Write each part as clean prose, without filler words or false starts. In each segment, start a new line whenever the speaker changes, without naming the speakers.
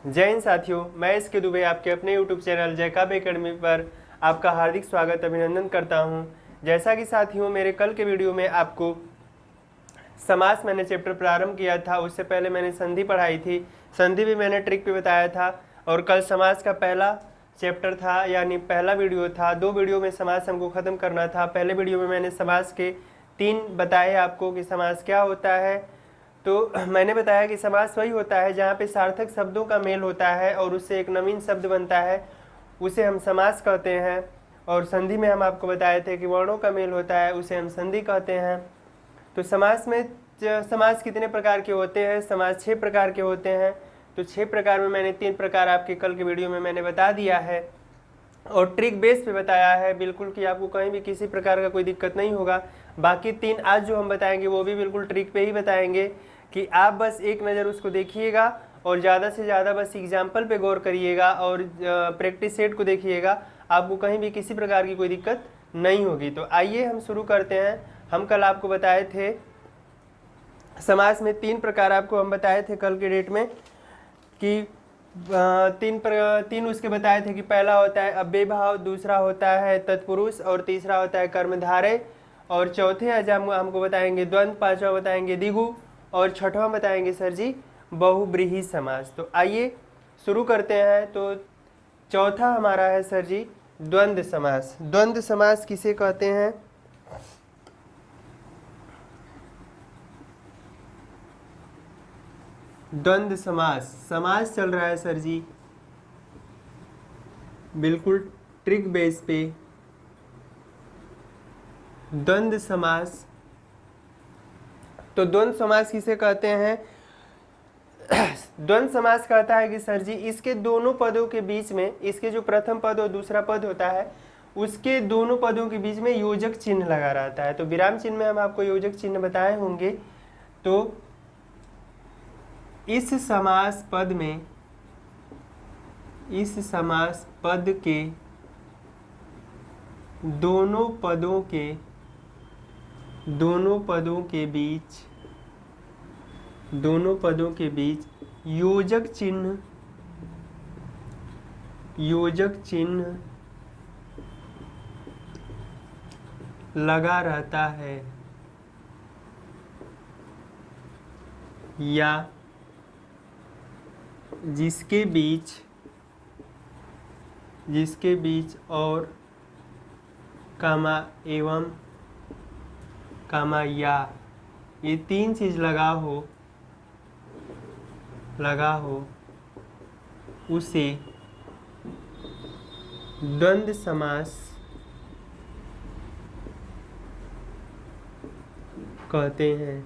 जय हिंद साथियों, मैं इसके दुबे आपके अपने YouTube चैनल जयकाब एकेडमी पर आपका हार्दिक स्वागत अभिनंदन करता हूं। जैसा कि साथियों मेरे कल के वीडियो में आपको समास मैंने चैप्टर प्रारंभ किया था, उससे पहले मैंने संधि पढ़ाई थी। संधि भी मैंने ट्रिक पे बताया था और कल समास का पहला चैप्टर था, यानी पहला वीडियो था। 2 वीडियो में समास हमको ख़त्म करना था। पहले वीडियो में मैंने समास के 3 बताए आपको कि समास क्या होता है। तो मैंने बताया कि समास वही होता है जहाँ पे सार्थक शब्दों का मेल होता है और उससे एक नवीन शब्द बनता है, उसे हम समास कहते हैं। और संधि में हम आपको बताए थे कि वर्णों का मेल होता है, उसे हम संधि कहते हैं। तो समास में समास कितने प्रकार के होते हैं? समास 6 प्रकार के होते हैं। तो 6 प्रकार में मैंने 3 प्रकार आपके कल के वीडियो में मैंने बता दिया है और ट्रिक बेस पे बताया है, बिल्कुल कि आपको कहीं भी किसी प्रकार का कोई दिक्कत नहीं होगा। बाकी 3 आज जो हम बताएंगे वो भी बिल्कुल ट्रिक पे ही बताएंगे कि आप बस एक नज़र उसको देखिएगा और ज़्यादा से ज़्यादा बस एग्जाम्पल पे गौर करिएगा और प्रैक्टिस सेट को देखिएगा। आपको कहीं भी किसी प्रकार की कोई दिक्कत नहीं होगी। तो आइए हम शुरू करते हैं। हम कल आपको बताए थे समास में 3 प्रकार आपको हम बताए थे कल के डेट में कि तीन उसके बताए थे कि पहला होता है अव्ययभाव, दूसरा होता है तत्पुरुष और तीसरा होता है कर्मधारय और चौथे आज हम हमको बताएंगे द्वंद्व, पांचवा बताएंगे द्विगु और छठवां बताएंगे सर जी बहुब्रीहि समास। तो आइए शुरू करते हैं। तो चौथा हमारा है सर जी द्वंद्व समास। द्वंद्व समास किसे कहते हैं? द्वंद्व समास, समास चल रहा है सर जी बिल्कुल ट्रिक बेस पे। द्वंद्व समास, तो द्वंद्व समास किसे कहते हैं? द्वंद्व समास कहता है कि सर जी इसके दोनों पदों के बीच में, इसके जो प्रथम पद और दूसरा पद होता है उसके दोनों पदों के बीच में योजक चिन्ह लगा रहता है। तो विराम चिन्ह में हम आपको योजक चिन्ह बताए होंगे। तो इस समास पद में, इस समास पद के दोनों पदों के बीच, दोनों पदों के बीच योजक चिन्ह लगा रहता है या जिसके बीच और कामा एवं कामा या, ये 3 चीज लगा हो उसे द्वंद्व समास कहते हैं।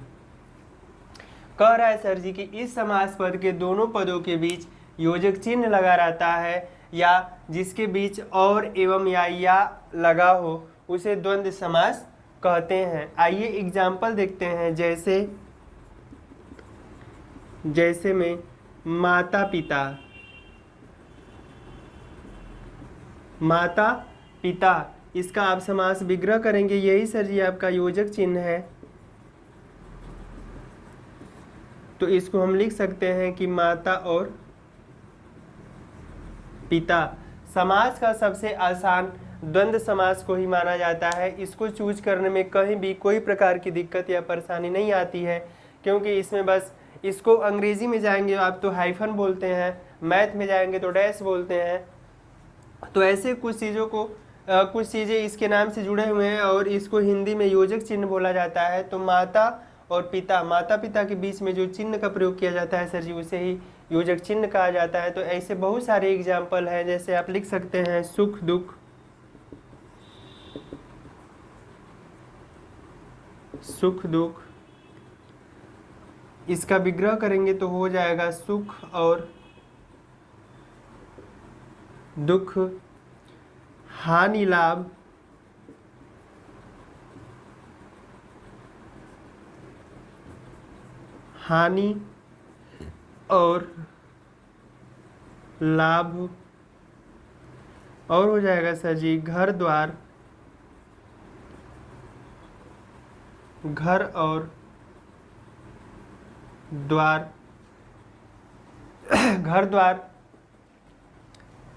कह रहा है सर जी कि इस समास पद के दोनों पदों के बीच योजक चिन्ह लगा रहता है या जिसके बीच और एवं या लगा हो उसे द्वंद्व समास कहते हैं। आइए एग्जाम्पल देखते हैं। जैसे में माता पिता, इसका आप समास विग्रह करेंगे, यही सर जी आपका योजक चिन्ह है। तो इसको हम लिख सकते हैं कि माता और पिता। समास का सबसे आसान द्वंद्व समास को ही माना जाता है। इसको चूज करने में कहीं भी कोई प्रकार की दिक्कत या परेशानी नहीं आती है, क्योंकि इसमें बस, इसको अंग्रेजी में जाएंगे आप तो हाइफन बोलते हैं, मैथ में जाएंगे तो डैश बोलते हैं। तो ऐसे कुछ चीज़ें इसके नाम से जुड़े हुए हैं और इसको हिंदी में योजक चिन्ह बोला जाता है। तो माता और पिता, माता पिता के बीच में जो चिन्ह का प्रयोग किया जाता है सर जी उसे ही योजक चिन्ह कहा जाता है। तो ऐसे बहुत सारे एग्जाम्पल हैं, जैसे आप लिख सकते हैं सुख दुख, इसका विग्रह करेंगे तो हो जाएगा सुख और दुख, हानि लाभ, हानि और लाभ, और हो जाएगा सर जी घर द्वार, घर और द्वार, घर द्वार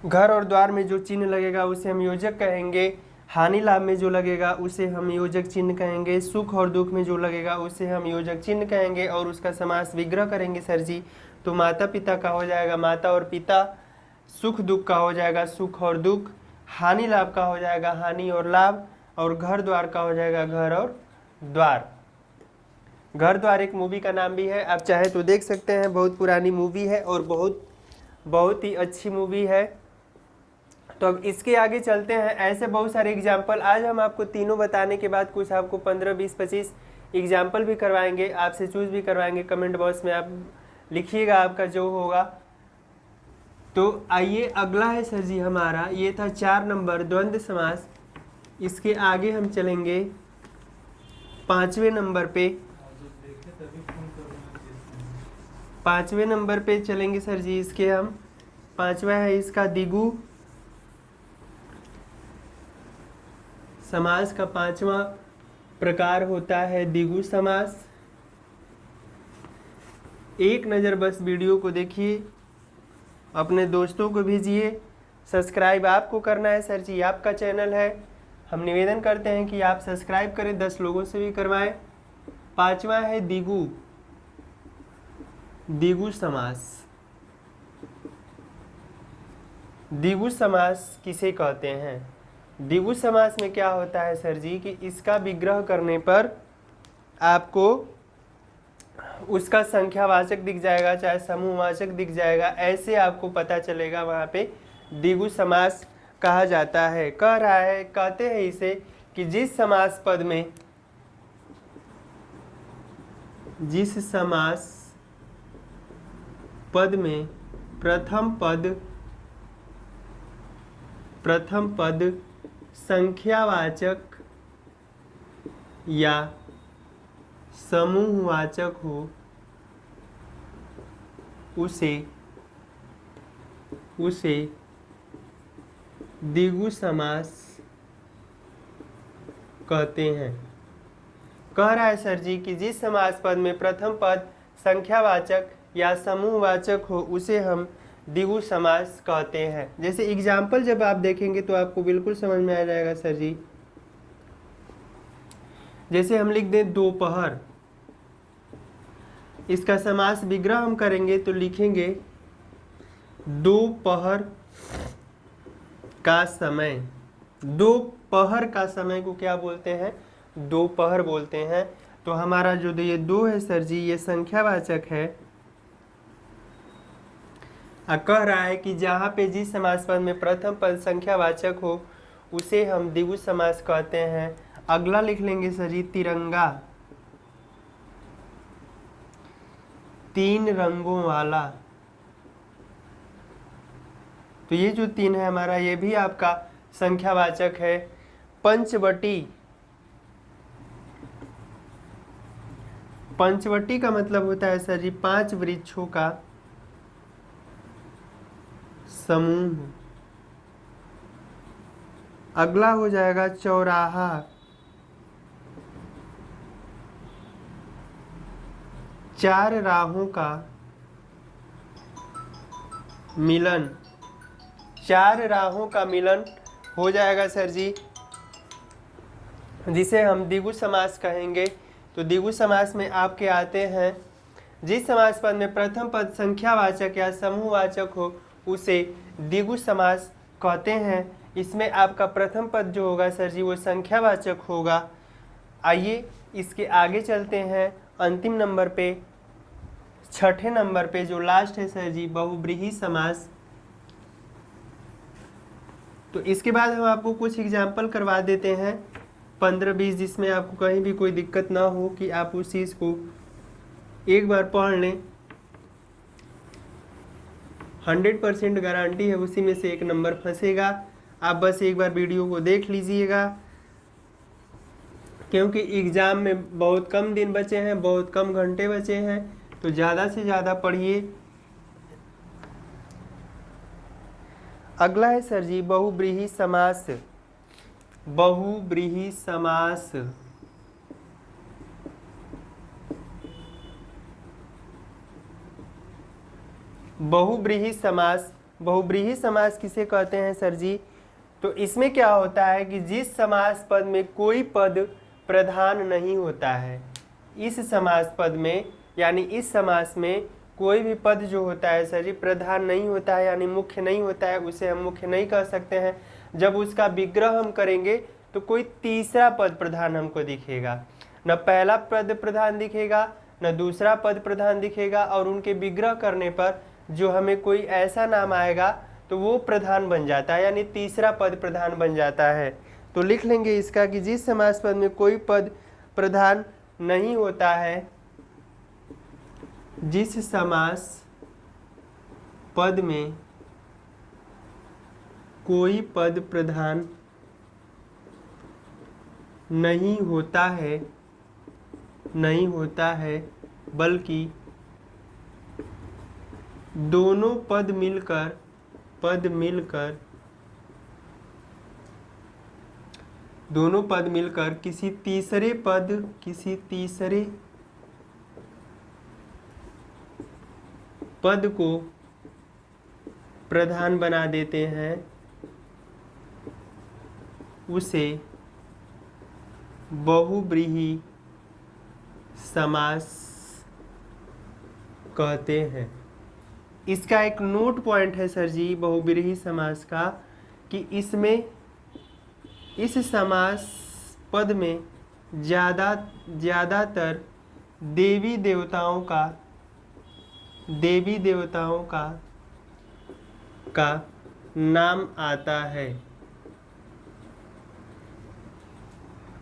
घर और द्वार में जो चिन्ह लगेगा उसे हम योजक कहेंगे। हानि लाभ में जो लगेगा उसे हम योजक चिन्ह कहेंगे। सुख और दुख में जो लगेगा उसे हम योजक चिन्ह कहेंगे और उसका समास विग्रह करेंगे सर जी। तो माता पिता का हो जाएगा माता और पिता, सुख दुख का हो जाएगा सुख और दुख, हानि लाभ का हो जाएगा हानि और लाभ, और घर द्वार का हो जाएगा घर और द्वार। घर द्वार एक मूवी का नाम भी है, आप चाहे तो देख सकते हैं। बहुत पुरानी मूवी है और बहुत ही अच्छी मूवी है। तो अब इसके आगे चलते हैं। ऐसे बहुत सारे एग्जाम्पल आज हम आपको तीनों बताने के बाद कुछ आपको 15, 20, 25 एग्जाम्पल भी करवाएंगे, आपसे चूज भी करवाएंगे। कमेंट बॉक्स में आप लिखिएगा आपका जो होगा। तो आइए अगला है सर जी हमारा, ये था 4 नंबर द्वंद्व समास। इसके आगे हम चलेंगे 5वें नंबर पे। 5वें नंबर पे चलेंगे सर जी इसके हम। 5वां है इसका द्विगु समास का 5वां प्रकार होता है द्विगु समास। एक नज़र बस वीडियो को देखिए, अपने दोस्तों को भेजिए। सब्सक्राइब आपको करना है सर जी, आपका चैनल है। हम निवेदन करते हैं कि आप सब्सक्राइब करें, 10 लोगों से भी करवाएं। 5वां है द्विगु समास। द्विगु समास किसे कहते हैं? द्विगु समास में क्या होता है सर जी कि इसका विग्रह करने पर आपको उसका संख्यावाचक दिख जाएगा, चाहे समूहवाचक दिख जाएगा, ऐसे आपको पता चलेगा। वहाँ पे द्विगु समास कहा जाता है। कह रहा है, कहते हैं इसे कि जिस समास पद में प्रथम पद संख्यावाचक या समूहवाचक हो उसे द्विगु समास कहते हैं। कह रहा है सर जी कि जिस समास पद में प्रथम पद संख्यावाचक या समूहवाचक हो उसे हम द्विगु समास कहते हैं। जैसे एग्जाम्पल जब आप देखेंगे तो आपको बिल्कुल समझ में आ जाएगा सर जी। जैसे हम लिख दें दोपहर, इसका समास विग्रह हम करेंगे तो लिखेंगे दोपहर का समय। दोपहर का समय को क्या बोलते हैं? दोपहर बोलते हैं। तो हमारा जो ये दो है सर जी, ये संख्यावाचक है। कह रहा है कि जहाँ पे जिस समास पद में प्रथम पद संख्यावाचक हो उसे हम द्विगु समास कहते हैं। अगला लिख लेंगे सर जी तिरंगा, 3 रंगों वाला। तो ये जो 3 है हमारा, ये भी आपका संख्यावाचक है। पंचवटी का मतलब होता है सर जी 5 वृक्षों का समूह। अगला हो जाएगा चौराहा, 4 राहों का मिलन। 4 राहों का मिलन हो जाएगा सर जी, जिसे हम द्विगु समास कहेंगे। तो द्विगु समास में आपके आते हैं जिस समास पद में प्रथम पद संख्यावाचक या समूहवाचक हो उसे द्विगु समास कहते हैं। इसमें आपका प्रथम पद जो होगा सर जी वो संख्यावाचक होगा। आइए इसके आगे चलते हैं अंतिम नंबर पे, 6ठे नंबर पे जो लास्ट है सर जी बहुव्रीहि समास। तो इसके बाद हम आपको कुछ एग्जाम्पल करवा देते हैं 15-20, जिसमें आपको कहीं भी कोई दिक्कत ना हो कि आप उस चीज़ को एक बार पढ़ लें। 100% गारंटी है उसी में से एक नंबर फंसेगा। आप बस एक बार वीडियो को देख लीजिएगा, क्योंकि एग्ज़ाम में बहुत कम दिन बचे हैं, बहुत कम घंटे बचे हैं। तो ज़्यादा से ज़्यादा पढ़िए। अगला है सर जी बहुव्रीहि समास। बहुव्रीहि समास बहुव्रीहि समास बहुब्रीहि समास किसे कहते हैं सर जी? तो इसमें क्या होता है कि जिस समास पद में कोई पद प्रधान नहीं होता है, इस समास पद में यानी इस समास में कोई भी पद जो होता है सर जी प्रधान नहीं होता है यानी मुख्य नहीं होता है, उसे हम मुख्य नहीं कह सकते हैं। जब उसका विग्रह हम करेंगे तो कोई तीसरा पद प्रधान हमको दिखेगा, न पहला पद प्रधान दिखेगा न दूसरा पद प्रधान दिखेगा, और उनके विग्रह करने पर जो हमें कोई ऐसा नाम आएगा तो वो प्रधान बन जाता है यानी तीसरा पद प्रधान बन जाता है। तो लिख लेंगे इसका कि जिस समास पद में कोई पद प्रधान नहीं होता है, जिस समास पद में कोई पद प्रधान नहीं होता है बल्कि दोनों पद मिलकर किसी तीसरे पद को प्रधान बना देते हैं, उसे बहुब्रीहि समास कहते हैं। इसका एक नोट पॉइंट है सर जी बहुब्रीहि समास का कि इसमें इस समास पद में ज़्यादातर देवी देवताओं का नाम आता है।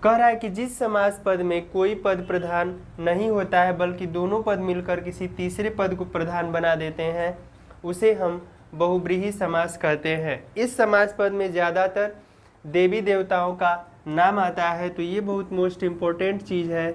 कह रहा है कि जिस समास पद में कोई पद प्रधान नहीं होता है बल्कि दोनों पद मिलकर किसी तीसरे पद को प्रधान बना देते हैं, उसे हम बहुब्रीहि समास कहते हैं। इस समास पद में ज़्यादातर देवी देवताओं का नाम आता है। तो ये बहुत मोस्ट इम्पोर्टेंट चीज़ है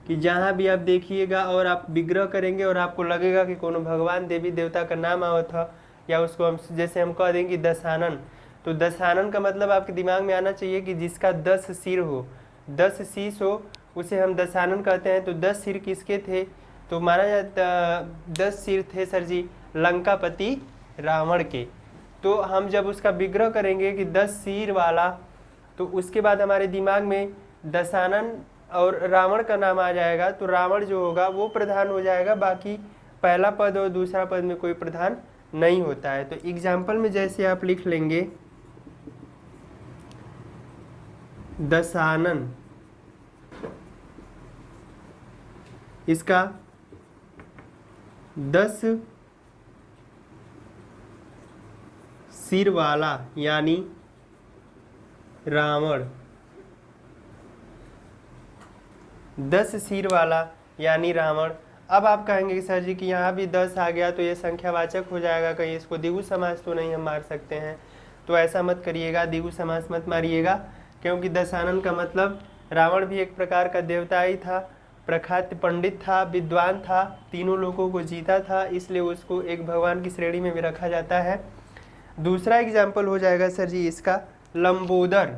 कि जहाँ भी आप देखिएगा और आप विग्रह करेंगे और आपको लगेगा कि कोनो भगवान देवी देवता का नाम आया था, या उसको हम जैसे हम कह देंगे दशानन, तो दशानन का मतलब आपके दिमाग में आना चाहिए कि जिसका 10 सिर हो, 10 शीश हो, उसे हम दशानन कहते हैं। तो 10 सिर किसके थे? तो माना जाता 10 सिर थे सर जी लंकापति रावण के। तो हम जब उसका विग्रह करेंगे कि 10 सिर वाला, तो उसके बाद हमारे दिमाग में दशानन और रावण का नाम आ जाएगा। तो रावण जो होगा वो प्रधान हो जाएगा, बाकी पहला पद और दूसरा पद में कोई प्रधान नहीं होता है। तो एग्जाम्पल में जैसे आप लिख लेंगे दशानन, इसका 10 सिर वाला यानी रावण, 10 सिर वाला यानी रावण। अब आप कहेंगे कि सर जी कि यहाँ भी 10 आ गया तो ये संख्यावाचक हो जाएगा, कहीं इसको द्विगु समास तो नहीं हम मार सकते हैं। तो ऐसा मत करिएगा, द्विगु समास मत मारिएगा, क्योंकि दशानन का मतलब रावण भी एक प्रकार का देवता ही था, प्रख्यात पंडित था, विद्वान था, तीनों लोगों को जीता था, इसलिए उसको एक भगवान की श्रेणी में भी रखा जाता है। दूसरा एग्जाम्पल हो जाएगा सर जी इसका लंबोदर।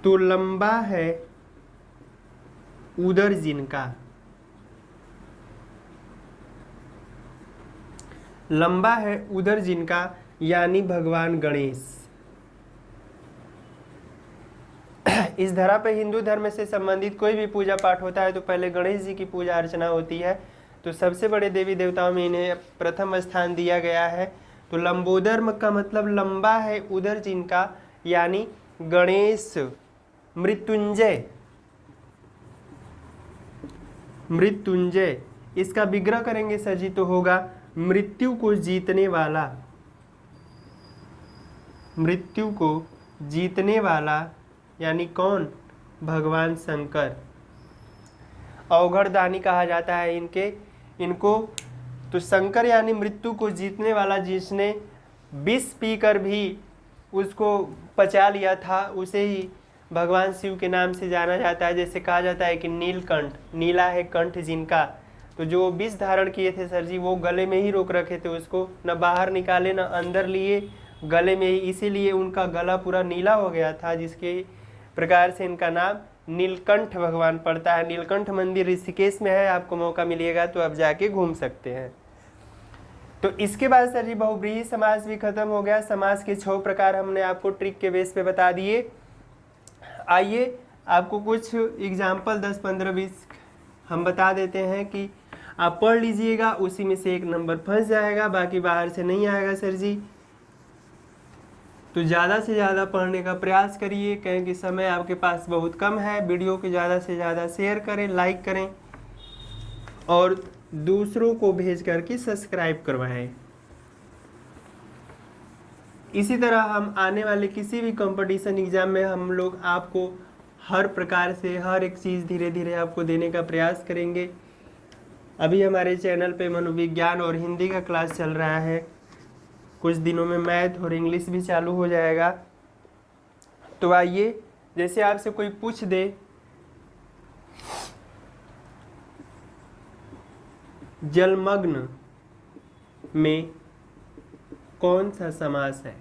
तो लंबा है उदर जिनका, लंबा है उदर जिनका यानी भगवान गणेश। इस धरा पे हिंदू धर्म से संबंधित कोई भी पूजा पाठ होता है तो पहले गणेश जी की पूजा अर्चना होती है। तो सबसे बड़े देवी देवताओं में इन्हें प्रथम स्थान दिया गया है। तो लंबोदर का मतलब लंबा है उदर जिनका यानी गणेश। मृत्युंजय, मृत्युंजय इसका विग्रह करेंगे सर जी तो होगा मृत्यु को जीतने वाला, मृत्यु को जीतने वाला यानी कौन? भगवान शंकर। अवघड़दानी कहा जाता है इनको। तो शंकर यानी मृत्यु को जीतने वाला, जिसने विष पीकर भी उसको पचा लिया था, उसे ही भगवान शिव के नाम से जाना जाता है। जैसे कहा जाता है कि नीलकंठ, नीला है कंठ जिनका। तो जो विष धारण किए थे सर जी वो गले में ही रोक रखे थे, उसको न बाहर निकाले न अंदर लिए, गले में ही, इसीलिए उनका गला पूरा नीला हो गया था, जिसके प्रकार से इनका नाम नीलकंठ भगवान पड़ता है। नीलकंठ मंदिर ऋषिकेश में है, आपको मौका मिलेगा तो आप जाके घूम सकते हैं। तो इसके बाद सर जी बहुव्रीहि समास भी खत्म हो गया। समास के 6 प्रकार हमने आपको ट्रिक के बेस पे बता दिए। आइए आपको कुछ एग्जाम्पल 10, 15, 20 हम बता देते हैं कि आप पढ़ लीजिएगा, उसी में से एक नंबर फंस जाएगा, बाकी बाहर से नहीं आएगा सर जी। तो ज़्यादा से ज़्यादा पढ़ने का प्रयास करिए, क्योंकि समय आपके पास बहुत कम है। वीडियो को ज़्यादा से ज़्यादा शेयर करें, लाइक करें और दूसरों को भेज करके सब्सक्राइब करवाएं। इसी तरह हम आने वाले किसी भी कंपटीशन एग्जाम में हम लोग आपको हर प्रकार से हर एक चीज़ धीरे धीरे आपको देने का प्रयास करेंगे। अभी हमारे चैनल पे मनोविज्ञान और हिंदी का क्लास चल रहा है, कुछ दिनों में मैथ और इंग्लिश भी चालू हो जाएगा। तो आइए, जैसे आपसे कोई पूछ दे जलमग्न में कौन सा समास है,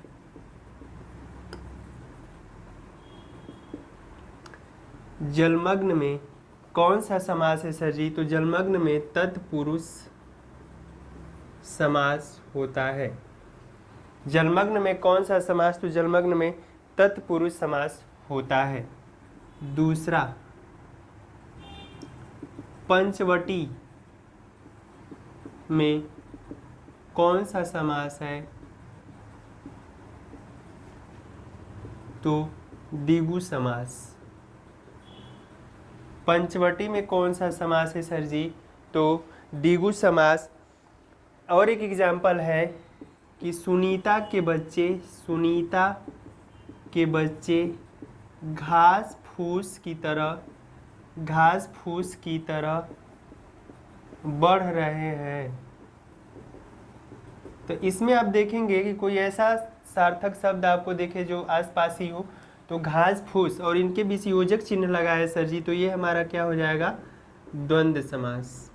जलमग्न में कौन सा समास है सर जी? तो जलमग्न में तत्पुरुष समास होता है। जलमग्न में कौन सा समास? तो जलमग्न में तत्पुरुष समास होता है। दूसरा, पंचवटी में कौन सा समास है? तो द्विगु समास। पंचवटी में कौन सा समास है सर जी? तो द्विगु समास। और एक एग्जाम्पल है कि सुनीता के बच्चे घास फूस की तरह बढ़ रहे हैं। तो इसमें आप देखेंगे कि कोई ऐसा सार्थक शब्द आपको देखे जो आसपास ही हो, तो घास फूस और इनके बीच योजक चिन्ह लगा है सर जी, तो ये हमारा क्या हो जाएगा? द्वंद्व समास।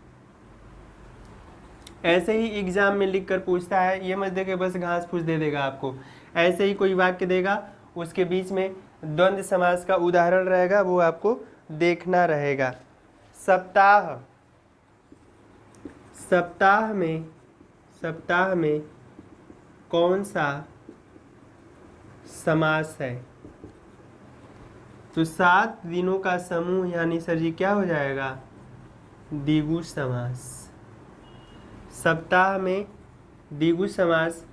ऐसे ही एग्जाम में लिख कर पूछता है, ये मत देखे बस घास फूस दे देगा आपको, ऐसे ही कोई वाक्य देगा, उसके बीच में द्वंद्व समास का उदाहरण रहेगा, वो आपको देखना रहेगा। सप्ताह में कौन सा समास है? तो 7 दिनों का समूह यानी सर जी क्या हो जाएगा? द्विगु समास। सप्ताह में द्विगु समास।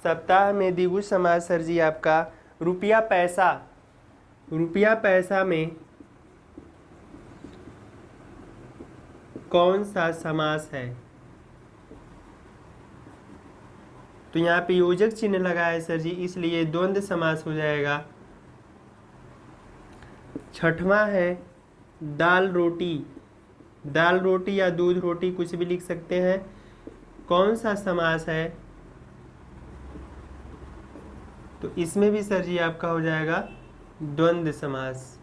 सप्ताह में द्विगु समास सर जी आपका रुपया पैसा में कौन सा समास है? तो यहाँ पे योजक चिन्ह लगा है सर जी, इसलिए द्वंद्व समास हो जाएगा। छठवां है दाल रोटी या दूध रोटी, कुछ भी लिख सकते हैं। कौन सा समास है? तो इसमें भी सर जी आपका हो जाएगा द्वंद्व समास,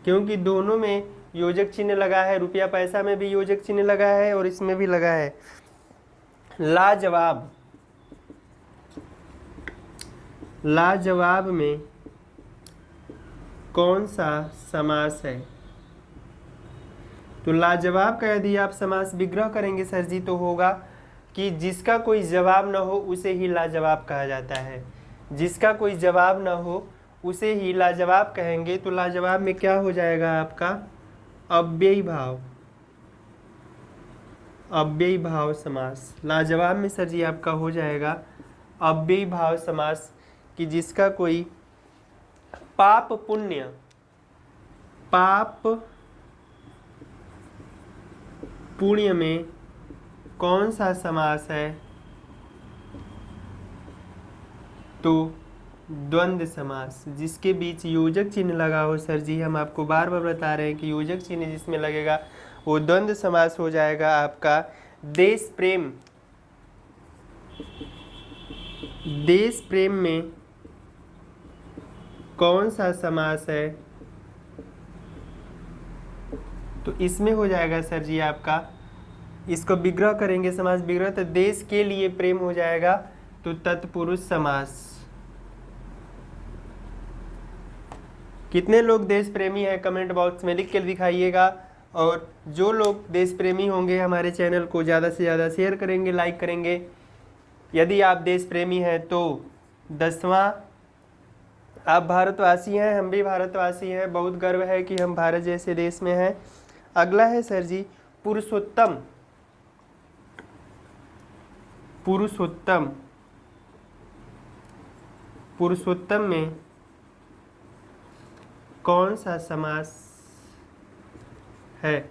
क्योंकि दोनों में योजक चिन्ह लगा है। रुपया पैसा में भी योजक चिन्ह लगा है और इसमें भी लगा है। लाजवाब में कौन सा समास है? तो लाजवाब का यदि आप समास विग्रह करेंगे सर जी, तो होगा कि जिसका कोई जवाब न हो उसे ही लाजवाब कहा जाता है। जिसका कोई जवाब न हो उसे ही लाजवाब कहेंगे। तो लाजवाब में क्या हो जाएगा आपका? अव्ययी भाव समास। लाजवाब में सर जी आपका हो जाएगा अव्ययी भाव समास, कि जिसका कोई पाप पुण्य में कौन सा समास है? तो द्वंद्व समास। जिसके बीच योजक चिन्ह लगा हो सर जी, हम आपको बार बार बता रहे हैं कि योजक चिन्ह जिसमें लगेगा वो द्वंद्व समास हो जाएगा आपका। देश प्रेम में कौन सा समास है? तो इसमें हो जाएगा सर जी आपका, इसको विग्रह करेंगे समास विग्रह, तो देश के लिए प्रेम हो जाएगा, तो तत्पुरुष समास। कितने लोग देश प्रेमी हैं कमेंट बॉक्स में लिख के दिखाइएगा। और जो लोग देश प्रेमी होंगे हमारे चैनल को ज़्यादा से ज़्यादा शेयर करेंगे, लाइक करेंगे। यदि आप देश प्रेमी हैं तो 10वां, आप भारतवासी हैं, हम भी भारतवासी हैं, बहुत गर्व है कि हम भारत जैसे देश में हैं। अगला है सर जी पुरुषोत्तम। पुरुषोत्तम, पुरुषोत्तम में कौन सा समास है?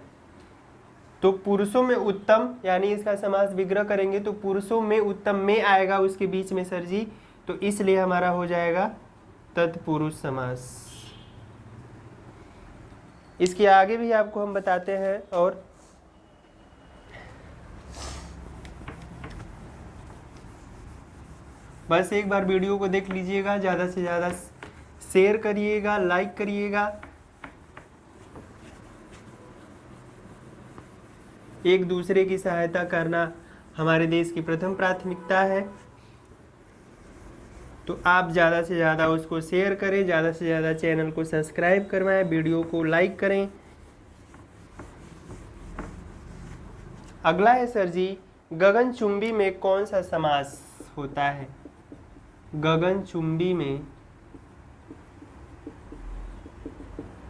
तो पुरुषों में उत्तम, यानी इसका समास विग्रह करेंगे तो पुरुषों में उत्तम में आएगा उसके बीच में सर जी, तो इसलिए हमारा हो जाएगा तत्पुरुष समास। इसके आगे भी आपको हम बताते हैं। और बस एक बार वीडियो को देख लीजिएगा, ज़्यादा से ज़्यादा शेयर करिएगा, लाइक करिएगा। एक दूसरे की सहायता करना हमारे देश की प्रथम प्राथमिकता है। तो आप ज़्यादा से ज़्यादा उसको शेयर करें, ज़्यादा से ज़्यादा चैनल को सब्सक्राइब करवाएं, वीडियो को लाइक करें। अगला है सर जी गगनचुंबी में कौन सा समास होता है? गगनचुंबी में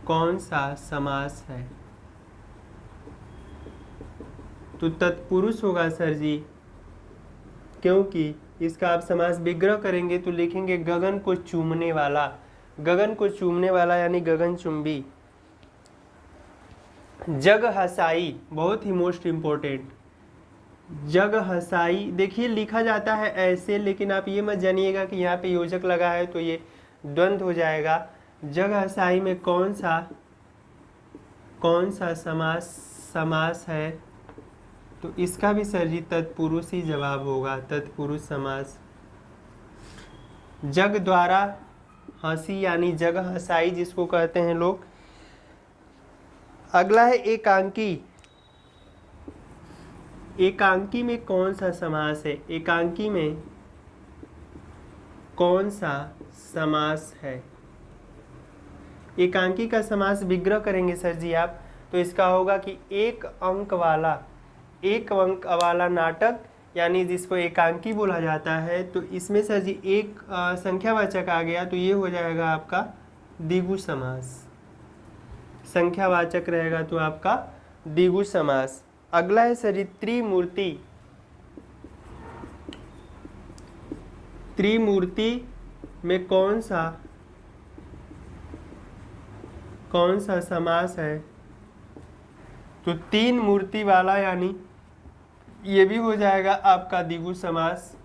कौन सा समास है? तो तत्पुरुष होगा सर जी, क्योंकि इसका आप समास विग्रह करेंगे तो लिखेंगे गगन को चूमने वाला। गगन को चूमने वाला यानी गगनचुंबी। जग हसाई, बहुत ही मोस्ट इम्पोर्टेंट। जग हसाई, देखिए लिखा जाता है ऐसे, लेकिन आप ये मत जानिएगा कि यहाँ पे योजक लगा है तो ये द्वंद्व हो जाएगा। जग हसाई में कौन सा समास है? तो इसका भी सर जी तत्पुरुष ही जवाब होगा, तत्पुरुष समास। जग द्वारा हंसी यानी जग हसाई जिसको कहते हैं लोग। अगला है एकांकी। एकांकी में कौन सा समास है? एकांकी में कौन सा समास है? एकांकी का समास विग्रह करेंगे सर जी आप, तो इसका होगा कि एक अंक वाला नाटक, यानी जिसको एकांकी बोला जाता है। तो इसमें सर जी एक संख्यावाचक आ गया तो ये हो जाएगा आपका द्विगु समास। संख्यावाचक रहेगा तो आपका द्विगु समास। अगला है सर जी त्रिमूर्ति। त्रिमूर्ति में कौन सा समास है? तो तीन मूर्ति वाला, यानी ये भी हो जाएगा आपका द्विगु समास।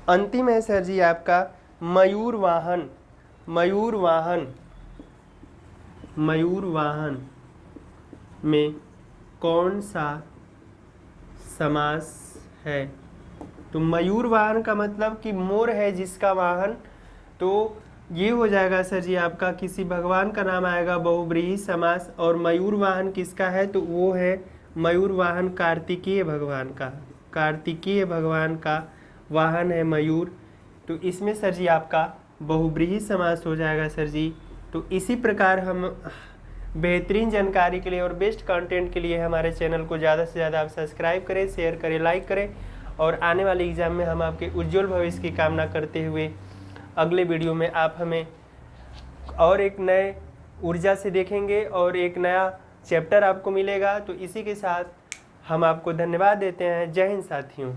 अंतिम है सर जी आपका मयूर वाहन। मयूर वाहन में कौन सा समास है? तो मयूर वाहन का मतलब कि मोर है जिसका वाहन, तो ये हो जाएगा सर जी आपका किसी भगवान का नाम आएगा बहुब्रीहि समास। और मयूर वाहन किसका है? तो वो है मयूर वाहन कार्तिकेय भगवान का। कार्तिकेय भगवान का वाहन है मयूर, तो इसमें सर जी आपका बहुब्रीहि समास हो जाएगा सर जी। तो इसी प्रकार हम बेहतरीन जानकारी के लिए और बेस्ट कंटेंट के लिए हमारे चैनल को ज़्यादा से ज़्यादा आप सब्सक्राइब करें, शेयर करें, लाइक करें। और आने वाले एग्ज़ाम में हम आपके उज्जवल भविष्य की कामना करते हुए अगले वीडियो में आप हमें और एक नए ऊर्जा से देखेंगे और एक नया चैप्टर आपको मिलेगा। तो इसी के साथ हम आपको धन्यवाद देते हैं। जय हिंद साथियों।